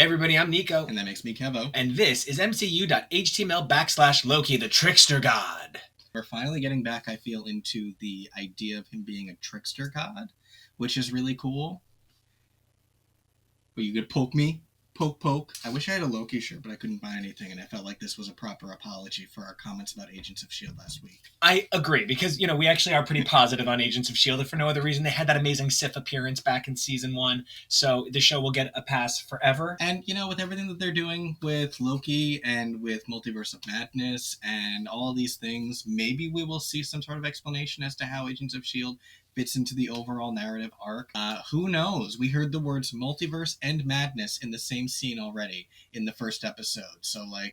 Hey everybody, I'm Nico. And that makes me Kevo. And this is mcu.html/Loki, the Trickster God. We're finally getting back, I feel, into the idea of him being a trickster god, which is really cool. Are you gonna poke me? Poke. I wish I had a Loki shirt, but I couldn't buy anything, and I felt like this was a proper apology for our comments about Agents of S.H.I.E.L.D. last week. I agree, because, we actually are pretty positive on Agents of S.H.I.E.L.D. if for no other reason. They had that amazing Sif appearance back in Season 1, so the show will get a pass forever. And, with everything that they're doing with Loki and with Multiverse of Madness and all these things, maybe we will see some sort of explanation as to how Agents of S.H.I.E.L.D. fits into the overall narrative arc. Who knows? We heard the words multiverse and madness in the same scene already in the first episode. So, I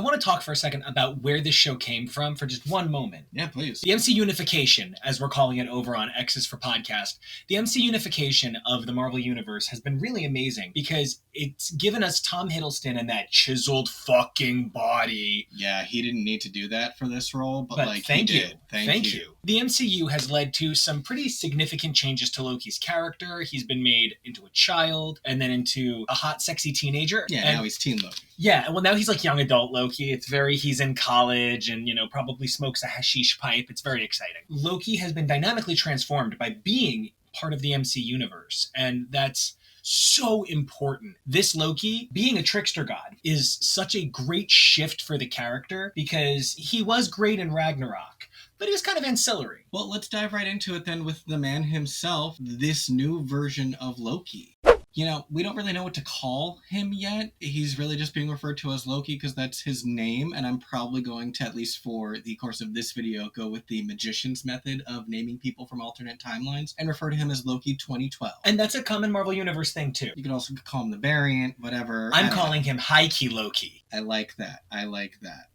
want to talk for a second about where this show came from for just one moment. Yeah, please. The MC unification, as we're calling it over on X's4 Podcast, the MC unification of the Marvel Universe has been really amazing because it's given us Tom Hiddleston and that chiseled fucking body. Yeah, he didn't need to do that for this role, but thank he you. did. Thank you. The MCU has led to some pretty significant changes to Loki's character. He's been made into a child and then into a hot, sexy teenager. Yeah, now he's teen Loki. Yeah, well, now he's like young adult Loki. He's in college and, probably smokes a hashish pipe. It's very exciting. Loki has been dynamically transformed by being part of the MC universe, and that's so important. This Loki, being a trickster god, is such a great shift for the character because he was great in Ragnarok, but he was kind of ancillary. Well, let's dive right into it then with the man himself, this new version of Loki. We don't really know what to call him yet. He's really just being referred to as Loki because that's his name, and I'm probably going to, at least for the course of this video, go with the magician's method of naming people from alternate timelines and refer to him as Loki 2012. And that's a common Marvel Universe thing, too. You could also call him the variant, whatever. I'm calling him High-Key Loki. I like that.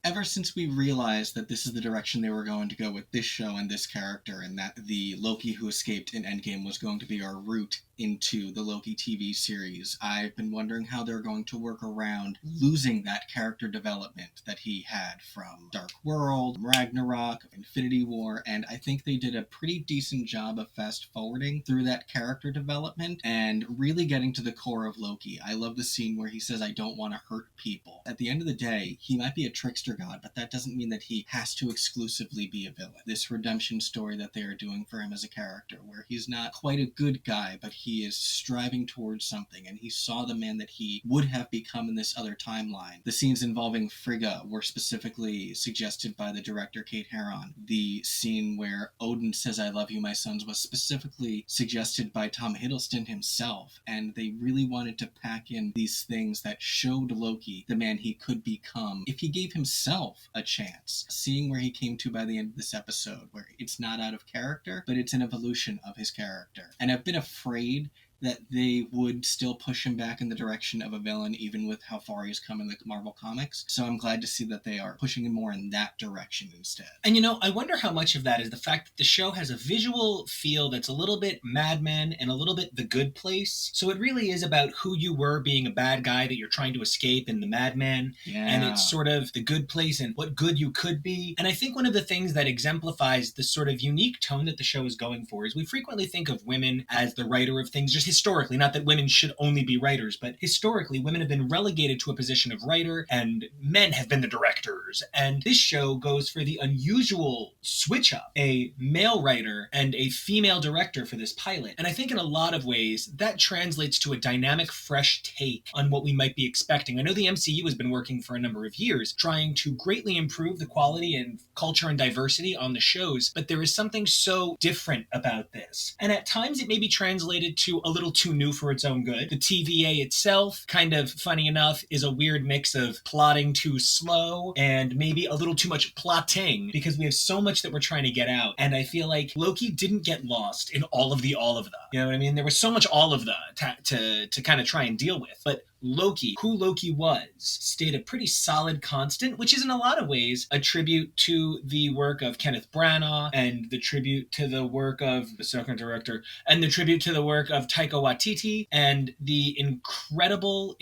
Ever since we realized that this is the direction they were going to go with this show and this character, and that the Loki who escaped in Endgame was going to be our route into the Loki TV series, I've been wondering how they're going to work around losing that character development that he had from Dark World, Ragnarok, Infinity War, and I think they did a pretty decent job of fast forwarding through that character development and really getting to the core of Loki. I love the scene where he says, "I don't want to hurt people." At the end of the day, he might be a trickster god, but that doesn't mean that he has to exclusively be a villain. This redemption story that they are doing for him as a character, where he's not quite a good guy, but he is striving towards something, and he saw the man that he would have become in this other timeline. The scenes involving Frigga were specifically suggested by the director Kate Herron. The scene where Odin says, "I love you, my sons," was specifically suggested by Tom Hiddleston himself, and they really wanted to pack in these things that showed Loki the man he could become if he gave himself a chance. Seeing where he came to by the end of this episode, where it's not out of character, but it's an evolution of his character. And I've been afraid that they would still push him back in the direction of a villain, even with how far he's come in the Marvel Comics. So I'm glad to see that they are pushing him more in that direction instead. And I wonder how much of that is the fact that the show has a visual feel that's a little bit Mad Men and a little bit The Good Place. So it really is about who you were being a bad guy that you're trying to escape in the Mad Men. Yeah. And it's sort of The Good Place and what good you could be. And I think one of the things that exemplifies the sort of unique tone that the show is going for is we frequently think of women as the writer of things, just historically, not that women should only be writers, but historically women have been relegated to a position of writer and men have been the directors. And this show goes for the unusual switch up, a male writer and a female director for this pilot. And I think in a lot of ways that translates to a dynamic, fresh take on what we might be expecting. I know the MCU has been working for a number of years trying to greatly improve the quality and culture and diversity on the shows, but there is something so different about this. And at times it may be translated to a little too new for its own good. The TVA itself, kind of funny enough, is a weird mix of plotting too slow and maybe a little too much plotting because we have so much that we're trying to get out. And I feel like Loki didn't get lost in all of the. You know what I mean? There was so much all of the to kind of try and deal with. But Loki, who Loki was, stayed a pretty solid constant, which is in a lot of ways a tribute to the work of Kenneth Branagh and the tribute to the work of the second director and the tribute to the work of Taika Waititi and the incredible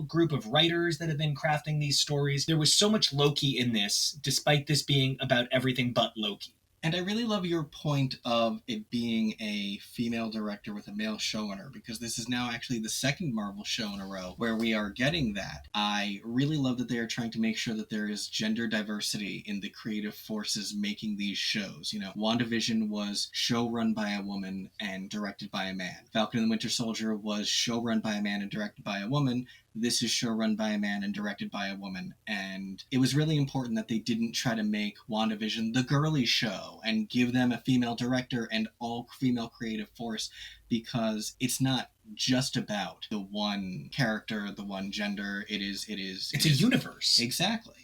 group of writers that have been crafting these stories. There was so much Loki in this, despite this being about everything but Loki. And I really love your point of it being a female director with a male showrunner, because this is now actually the second Marvel show in a row where we are getting that. I really love that they are trying to make sure that there is gender diversity in the creative forces making these shows. You know, WandaVision was show-run by a woman and directed by a man. Falcon and the Winter Soldier was show-run by a man and directed by a woman. This is show-run by a man and directed by a woman. And it was really important that they didn't try to make WandaVision the girly show and give them a female director and all female creative force, because it's not just about the one character, the one gender. It's a universe. Exactly.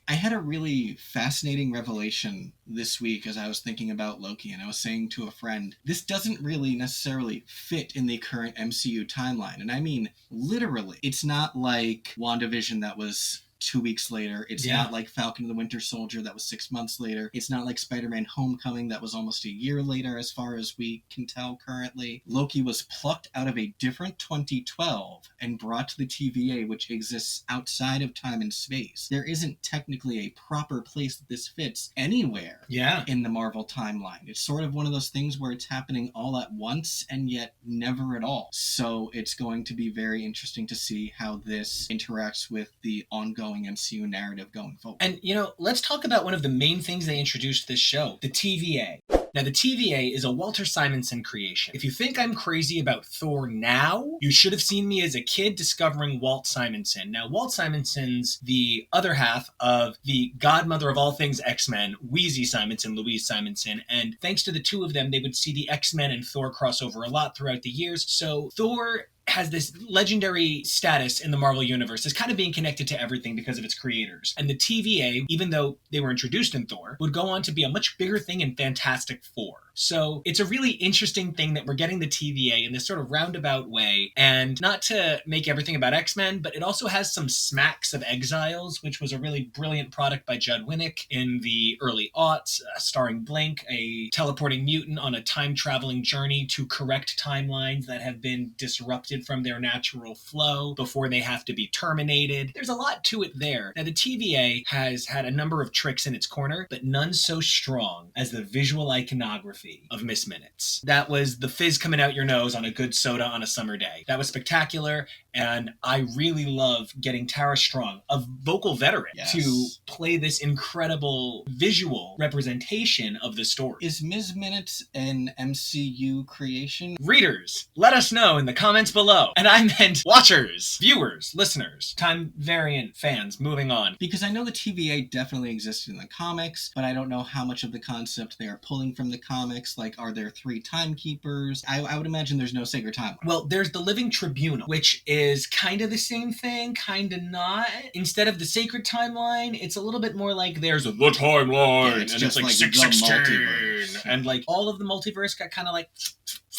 I had a really fascinating revelation this week as I was thinking about Loki, and I was saying to a friend, this doesn't really necessarily fit in the current MCU timeline. And I mean, literally. It's not like WandaVision that was 2 weeks later. It's not like Falcon and the Winter Soldier that was 6 months later. It's not like Spider-Man Homecoming that was almost a year later as far as we can tell currently. Loki was plucked out of a different 2012 and brought to the TVA, which exists outside of time and space. There isn't technically a proper place that this fits anywhere in the Marvel timeline. It's sort of one of those things where it's happening all at once and yet never at all. So it's going to be very interesting to see how this interacts with the ongoing MCU narrative going forward. And, you know, let's talk about one of the main things they introduced to this show, the TVA. Now, the TVA is a Walter Simonson creation. If you think I'm crazy about Thor now, you should have seen me as a kid discovering Walt Simonson. Now, Walt Simonson's the other half of the godmother of all things X-Men, Wheezy Simonson, Louise Simonson, and thanks to the two of them, they would see the X-Men and Thor crossover a lot throughout the years. So Thor has this legendary status in the Marvel Universe as kind of being connected to everything because of its creators. And the TVA, even though they were introduced in Thor, would go on to be a much bigger thing in Fantastic Four. So it's a really interesting thing that we're getting the TVA in this sort of roundabout way. And not to make everything about X-Men, but it also has some smacks of Exiles, which was a really brilliant product by Judd Winnick in the early aughts, starring Blink, a teleporting mutant on a time-traveling journey to correct timelines that have been disrupted from their natural flow before they have to be terminated. There's a lot to it there. Now, the TVA has had a number of tricks in its corner, but none so strong as the visual iconography of Miss Minutes. That was the fizz coming out your nose on a good soda on a summer day. That was spectacular, and I really love getting Tara Strong, a vocal veteran, to play this incredible visual representation of the story. Is Ms. Minutes an MCU creation? Readers, let us know in the comments below. And I meant watchers, viewers, listeners, time variant fans. Moving on. Because I know the TVA definitely existed in the comics, but I don't know how much of the concept they are pulling from the comics. Like, are there 3 timekeepers? I would imagine there's no sacred timeline. Well, there's the Living Tribunal, which is kind of the same thing, kind of not. Instead of the sacred timeline, it's a little bit more like there's the timeline, and it's like 616. And like all of the multiverse got kind of like...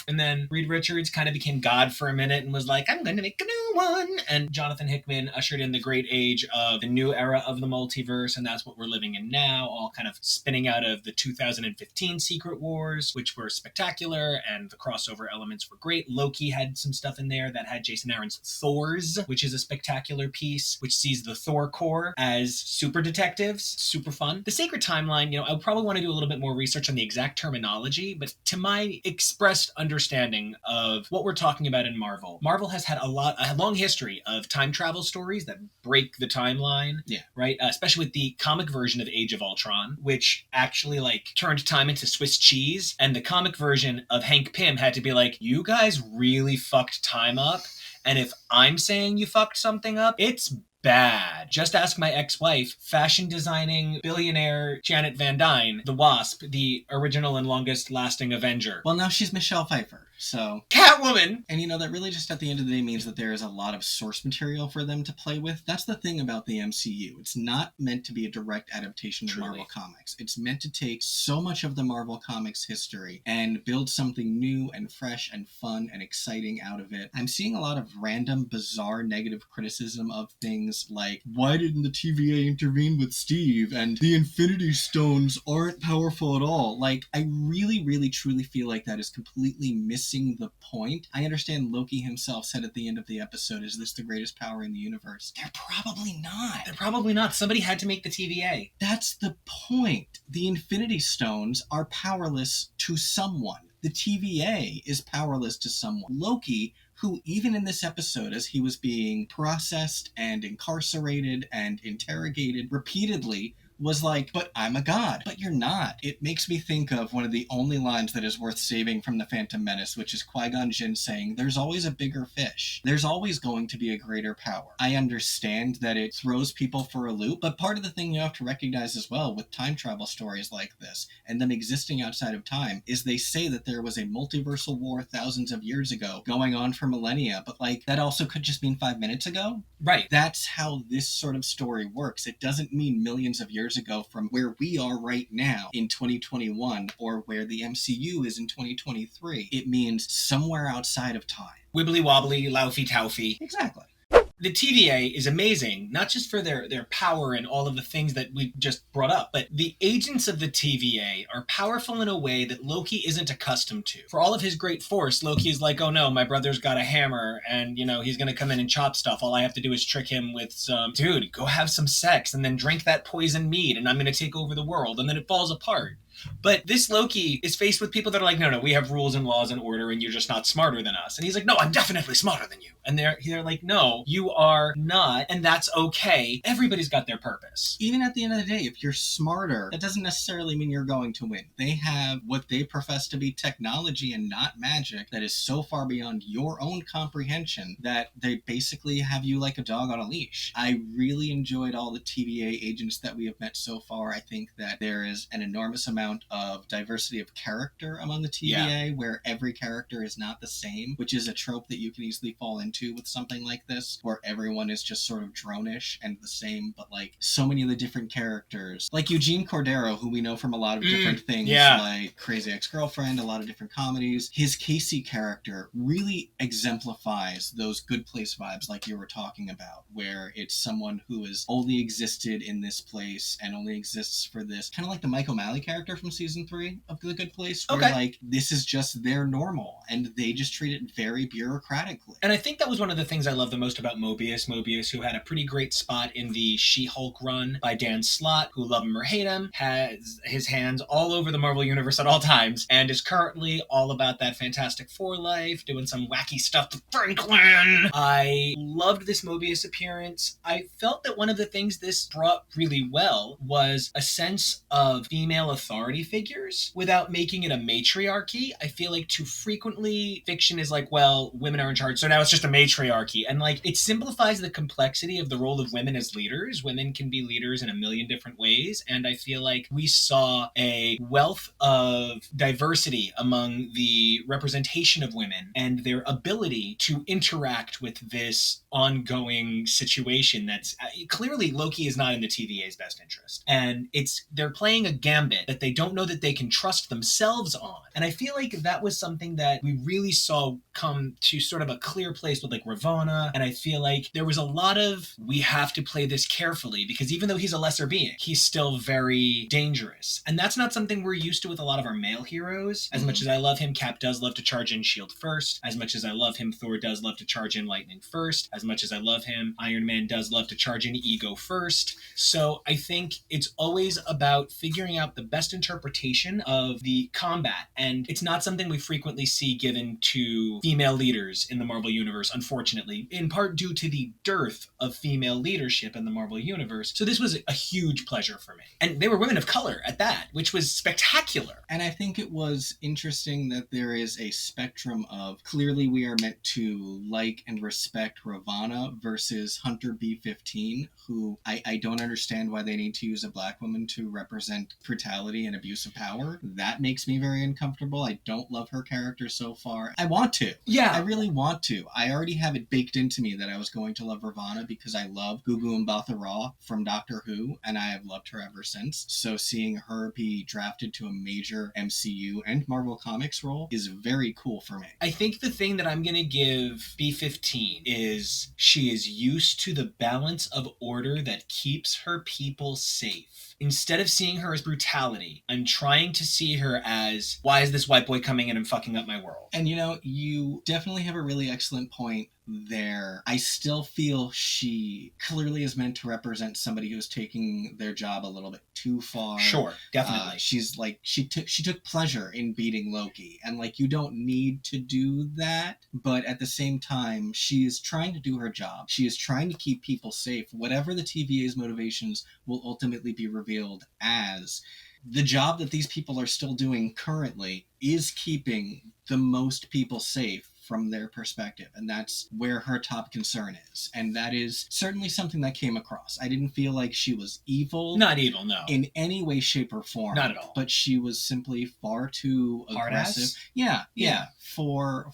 And then Reed Richards kind of became God for a minute and was like, I'm going to make a new one. And Jonathan Hickman ushered in the great age of the new era of the multiverse, and that's what we're living in now, all kind of spinning out of the 2015 Secret Wars, which were spectacular, and the crossover elements were great. Loki had some stuff in there that had Jason Aaron's Thors, which is a spectacular piece, which sees the Thor Corps as super detectives. Super fun. The Sacred Timeline, you know, I would probably want to do a little bit more research on the exact terminology, but to my expressed understanding of what we're talking about in Marvel, Marvel has had a long history of time travel stories that break the timeline. Right? Especially with the comic version of Age of Ultron, which actually like turned time into Swiss cheese. And the comic version of Hank Pym had to be like, you guys really fucked time up. And if I'm saying you fucked something up, it's bad. Just ask my ex-wife, fashion designing billionaire Janet Van Dyne, the Wasp, the original and longest lasting Avenger. Well, now she's Michelle Pfeiffer, so... Catwoman! And you know, that really just at the end of the day means that there is a lot of source material for them to play with. That's the thing about the MCU. It's not meant to be a direct adaptation of Marvel Comics. It's meant to take so much of the Marvel Comics history and build something new and fresh and fun and exciting out of it. I'm seeing a lot of random, bizarre, negative criticism of things things like, why didn't the TVA intervene with Steve? And the Infinity Stones aren't powerful at all. Like, I really, really, truly feel like that is completely missing the point. I understand Loki himself said at the end of the episode, is this the greatest power in the universe? They're probably not. They're probably not. Somebody had to make the TVA. That's the point. The Infinity Stones are powerless to someone. The TVA is powerless to someone. Loki, who even in this episode, as he was being processed and incarcerated and interrogated repeatedly, was like, but I'm a god. But you're not. It makes me think of one of the only lines that is worth saving from The Phantom Menace, which is Qui-Gon Jinn saying, there's always a bigger fish. There's always going to be a greater power. I understand that it throws people for a loop, but part of the thing you have to recognize as well with time travel stories like this, and them existing outside of time, is they say that there was a multiversal war thousands of years ago, going on for millennia, but like, that also could just mean 5 minutes ago. Right. That's how this sort of story works. It doesn't mean millions of years ago from where we are right now in 2021 or where the MCU is in 2023. It means somewhere outside of time. Wibbly wobbly, laufy taufy. Exactly. The TVA is amazing, not just for their power and all of the things that we just brought up, but the agents of the TVA are powerful in a way that Loki isn't accustomed to. For all of his great force, Loki is like, oh no, my brother's got a hammer and, he's going to come in and chop stuff. All I have to do is trick him with some, dude, go have some sex and then drink that poison mead and I'm going to take over the world. And then it falls apart. But this Loki is faced with people that are like, no, we have rules and laws and order and you're just not smarter than us. And he's like, no, I'm definitely smarter than you. And they're like, no, you are not. And that's okay. Everybody's got their purpose. Even at the end of the day, if you're smarter, that doesn't necessarily mean you're going to win. They have what they profess to be technology and not magic that is so far beyond your own comprehension that they basically have you like a dog on a leash. I really enjoyed all the TVA agents that we have met so far. I think that there is an enormous amount of diversity of character among the TVA, where every character is not the same, which is a trope that you can easily fall into with something like this, where everyone is just sort of dronish and the same, but like so many of the different characters, like Eugene Cordero, who we know from a lot of different things, like Crazy Ex-Girlfriend, a lot of different comedies. His Casey character really exemplifies those Good Place vibes like you were talking about, where it's someone who has only existed in this place and only exists for this, kind of like the Mike O'Malley character from season 3 of The Good Place, where like this is just their normal and they just treat it very bureaucratically. And I think that was one of the things I love the most about Mobius, who had a pretty great spot in the She-Hulk run by Dan Slott, who, love him or hate him, has his hands all over the Marvel Universe at all times and is currently all about that Fantastic Four life, doing some wacky stuff to Franklin. I loved this Mobius appearance. I felt that one of the things this brought really well was a sense of female authority figures without making it a matriarchy. I feel like too frequently fiction is like, well, women are in charge, so now it's just a matriarchy. And like, it simplifies the complexity of the role of women as leaders. Women can be leaders in a million different ways. And I feel like we saw a wealth of diversity among the representation of women and their ability to interact with this ongoing situation that's clearly Loki is not in the TVA's best interest. And they're playing a gambit that they don't know that they can trust themselves on. And I feel like that was something that we really saw come to sort of a clear place with like Ravonna. And I feel like there was a lot of, we have to play this carefully because even though he's a lesser being, he's still very dangerous. And that's not something we're used to with a lot of our male heroes. As much as I love him, Cap does love to charge in shield first. As much as I love him, Thor does love to charge in lightning first. As much as I love him, Iron Man does love to charge in ego first. So I think it's always about figuring out the best interpretation of the combat. And it's not something we frequently see given to female leaders in the Marvel Universe, unfortunately, in part due to the dearth of female leadership in the Marvel Universe. So this was a huge pleasure for me. And they were women of color at that, which was spectacular. And I think it was interesting that there is a spectrum of, clearly we are meant to like and respect Ravonna versus Hunter B-15, who I don't understand why they need to use a black woman to represent brutality and abuse of power. That makes me very uncomfortable. I don't love her character so far. I want to. Yeah. I really want to. I already have it baked into me that I was going to love Ravana because I love Gugu Mbatha Raw from Doctor Who, and I have loved her ever since. So seeing her be drafted to a major MCU and Marvel Comics role is very cool for me. I think the thing that I'm going to give B-15 is she is used to the balance of order that keeps her people safe. Instead of seeing her as brutality, I'm trying to see her as, why is this white boy coming in and fucking up my world? And you know, you definitely have a really excellent point there. I still feel she clearly is meant to represent somebody who's taking their job a little bit too far. Sure, definitely. She's like, she took pleasure in beating Loki, and like, you don't need to do that, but at the same time, she is trying to do her job. She is trying to keep people safe. Whatever the TVA's motivations will ultimately be revealed as, the job that these people are still doing currently is keeping the most people safe from their perspective, and that's where her top concern is, and that is certainly something that came across. I didn't feel like she was evil. Not evil, no. In any way, shape, or form. Not at all. But she was simply far too aggressive. Yeah. For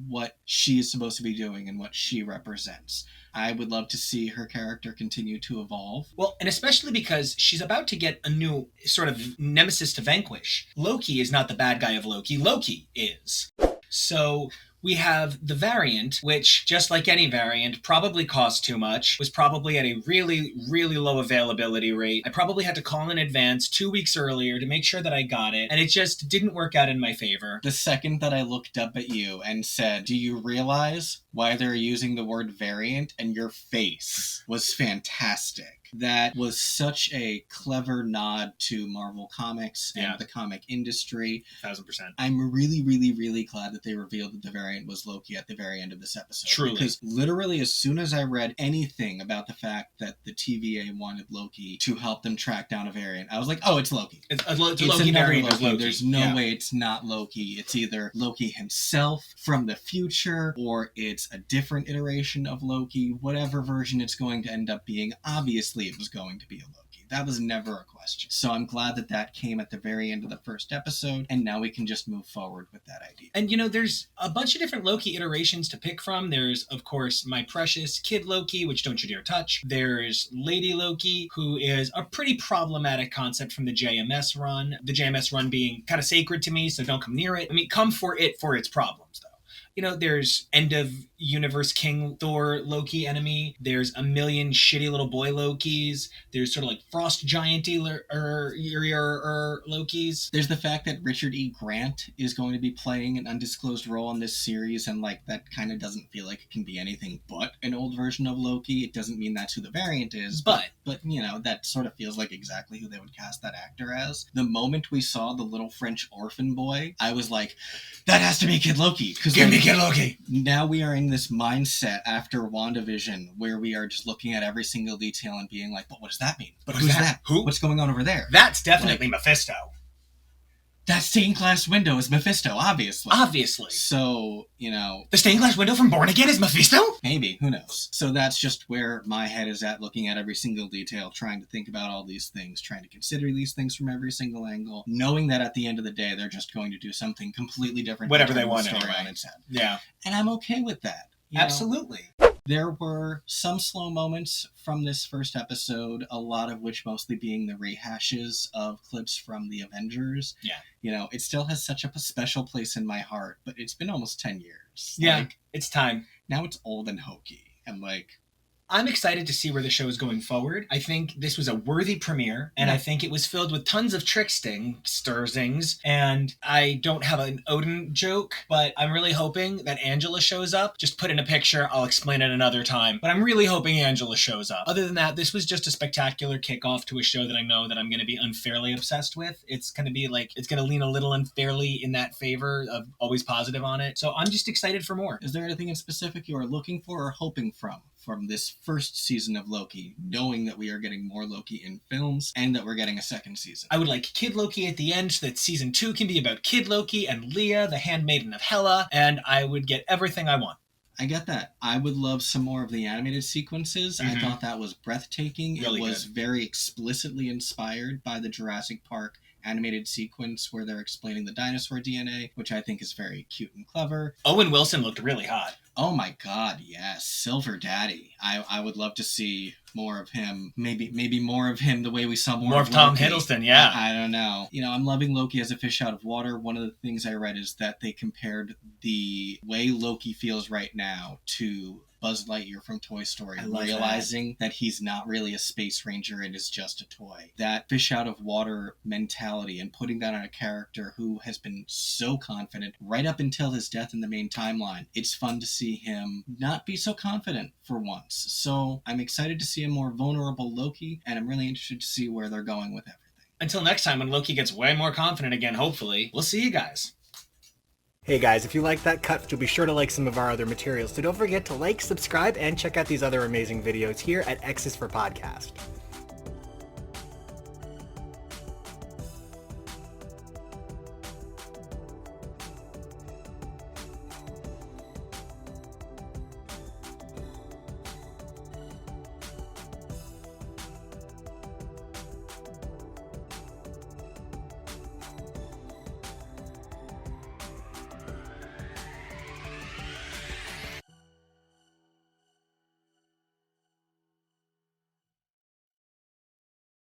what she is supposed to be doing and what she represents. I would love to see her character continue to evolve. Well, and especially because she's about to get a new sort of nemesis to vanquish. Loki is not the bad guy of Loki. Loki is. So we have the variant, which, just like any variant, probably cost too much, was probably at a really, really low availability rate. I probably had to call in advance 2 weeks earlier to make sure that I got it, and it just didn't work out in my favor. The second that I looked up at you and said, do you realize why they're using the word variant? And your face was fantastic. That was such a clever nod to Marvel Comics and the comic industry. 1000%. I'm really, really, really glad that they revealed that the variant was Loki at the very end of this episode. Truly. Because literally as soon as I read anything about the fact that the TVA wanted Loki to help them track down a variant, I was like, oh, it's Loki. It's a Loki variant of Loki. There's no way it's not Loki. It's either Loki himself from the future, or it's a different iteration of Loki. Whatever version it's going to end up being, obviously it was going to be a Loki. That was never a question. So I'm glad that that came at the very end of the first episode, and now we can just move forward with that idea. And, you know, there's a bunch of different Loki iterations to pick from. There's, of course, my precious Kid Loki, which don't you dare touch. There's Lady Loki, who is a pretty problematic concept from the JMS run. The JMS run being kind of sacred to me, so don't come near it. I mean, come for it for its problems, though. You know, there's End of Universe King Thor Loki enemy. There's a million shitty little boy Lokis. There's sort of like Frost Giant-y Lokis. There's the fact that Richard E. Grant is going to be playing an undisclosed role in this series, and like that kind of doesn't feel like it can be anything but an old version of Loki. It doesn't mean that's who the variant is, but you know, that sort of feels like exactly who they would cast that actor as. The moment we saw the little French orphan boy, I was like, that has to be Kid Loki. Give me Kid Loki! Now we are in this mindset after WandaVision where we are just looking at every single detail and being like, but what does that mean? But who's that? Who? What's going on over there? That's definitely Mephisto. That stained glass window is Mephisto, obviously. Obviously. So, you know... The stained glass window from Born Again is Mephisto? Maybe, who knows? So that's just where my head is at, looking at every single detail, trying to think about all these things, trying to consider these things from every single angle, knowing that at the end of the day, they're just going to do something completely different. Whatever they want anyway. anyway. On its head. Yeah. And I'm okay with that. Absolutely. There were some slow moments from this first episode, a lot of which mostly being the rehashes of clips from the Avengers. Yeah. You know, it still has such a special place in my heart, but it's been almost 10 years. Yeah, like, it's time. Now it's old and hokey. And like... I'm excited to see where the show is going forward. I think this was a worthy premiere, and I think it was filled with tons of sturzings, and I don't have an Odin joke, but I'm really hoping that Angela shows up. Just put in a picture, I'll explain it another time, but I'm really hoping Angela shows up. Other than that, this was just a spectacular kickoff to a show that I know that I'm going to be unfairly obsessed with. It's going to be like, it's going to lean a little unfairly in that favor of always positive on it, so I'm just excited for more. Is there anything in specific you are looking for or hoping from this first season of Loki, knowing that we are getting more Loki in films and that we're getting a second season? I would like Kid Loki at the end so that season 2 can be about Kid Loki and Leah, the handmaiden of Hela, and I would get everything I want. I get that. I would love some more of the animated sequences. I thought that was breathtaking. Really it was good. Very explicitly inspired by the Jurassic Park animated sequence where they're explaining the dinosaur DNA, which I think is very cute and clever. Owen Wilson looked really hot. Oh my god, yes. Silver Daddy. I would love to see more of him. Maybe more of him the way we saw more of Tom Loki. Hiddleston, yeah. I don't know. You know, I'm loving Loki as a fish out of water. One of the things I read is that they compared the way Loki feels right now to Buzz Lightyear from Toy Story, realizing that he's not really a space ranger and is just a toy. That fish out of water mentality and putting that on a character who has been so confident right up until his death in the main timeline. It's fun to see him not be so confident for once. So I'm excited to see a more vulnerable Loki, and I'm really interested to see where they're going with everything. Until next time when Loki gets way more confident again, hopefully. We'll see you guys. Hey guys, if you like that cut, you'll be sure to like some of our other materials. So don't forget to like, subscribe, and check out these other amazing videos here at Xi4Podcast.